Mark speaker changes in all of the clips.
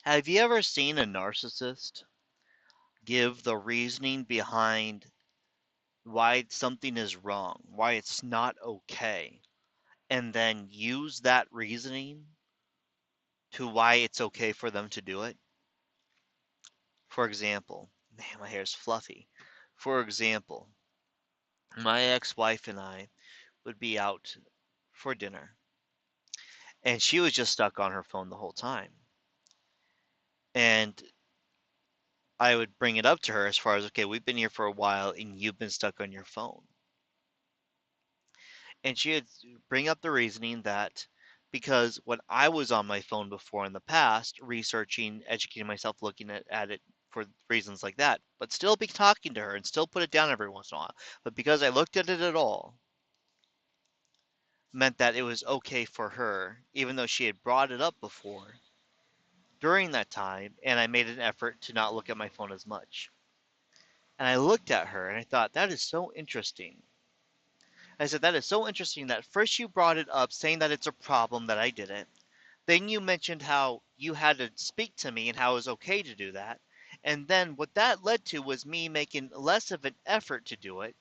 Speaker 1: Have you ever seen a narcissist give the reasoning behind why something is wrong, why it's not okay, and then use that reasoning to why it's okay for them to do it? For example, man, my hair's fluffy. For example, my ex-wife and I would be out for dinner, and she was just stuck on her phone the whole time. And I would bring it up to her as far as, okay, we've been here for a while and you've been stuck on your phone. And she would bring up the reasoning that because when I was on my phone before in the past, researching, educating myself, looking at it for reasons like that, but still be talking to her and still put it down every once in a while. But because I looked at it at all, meant that it was okay for her, even though she had brought it up before during that time, and I made an effort to not look at my phone as much. And I looked at her and I thought, that is so interesting. I said, that is so interesting that first you brought it up saying that it's a problem that I did it. Then you mentioned how you had to speak to me and how it was okay to do that. And then what that led to was me making less of an effort to do it.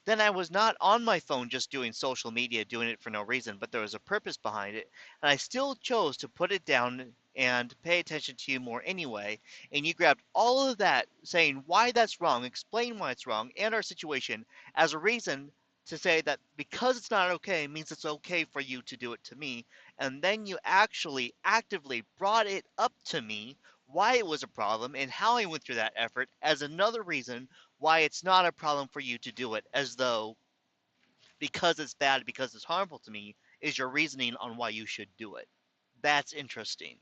Speaker 1: Then I was not on my phone just doing social media, doing it for no reason, but there was a purpose behind it. And I still chose to put it down and pay attention to you more anyway. And you grabbed all of that, saying why that's wrong, explain why it's wrong, and our situation as a reason to say that because it's not okay means it's okay for you to do it to me. And then you actually actively brought it up to me why it was a problem and how I went through that effort as another reason why it's not a problem for you to do it, as though because it's bad, because it's harmful to me, is your reasoning on why you should do it. That's interesting.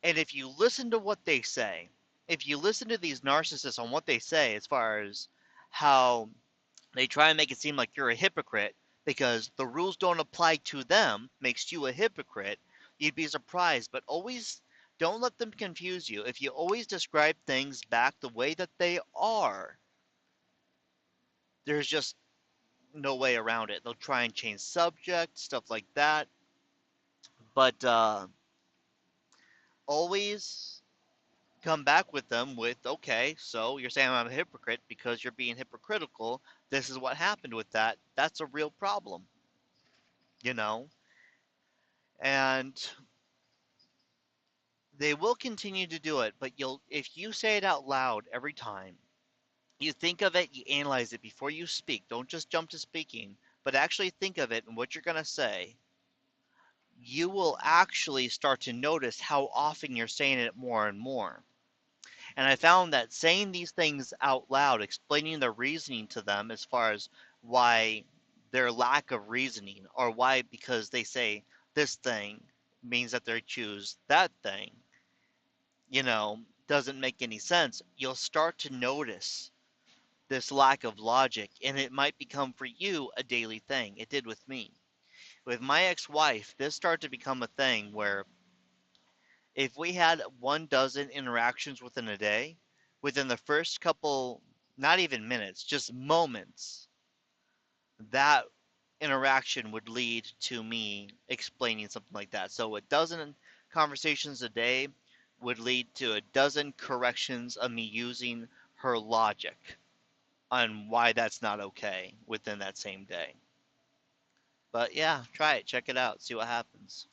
Speaker 1: And if you listen to what they say, if you listen to these narcissists on what they say, as far as how they try and make it seem like you're a hypocrite because the rules don't apply to them, makes you a hypocrite, you'd be surprised. But always don't let them confuse you. If you always describe things back the way that they are, there's just no way around it. They'll try and change subject, stuff like that. But always come back with them with, okay, so you're saying I'm a hypocrite because you're being hypocritical. This is what happened with that. That's a real problem, you know? And they will continue to do it, but you'll if you say it out loud every time, you think of it, you analyze it before you speak. Don't just jump to speaking, but actually think of it and what you're going to say. You will actually start to notice how often you're saying it more and more. And I found that saying these things out loud, explaining the reasoning to them as far as why their lack of reasoning, or why because they say this thing means that they choose that thing, doesn't make any sense, you'll start to notice this lack of logic, and it might become for you a daily thing. It did with me. With my ex-wife, this started to become a thing where if we had 1 dozen interactions within a day, within the first couple, not even minutes, just moments, that interaction would lead to me explaining something like that. So 1 dozen conversations a day would lead to 1 dozen corrections of me using her logic on why that's not okay within that same day. But yeah, try it, check it out, see what happens.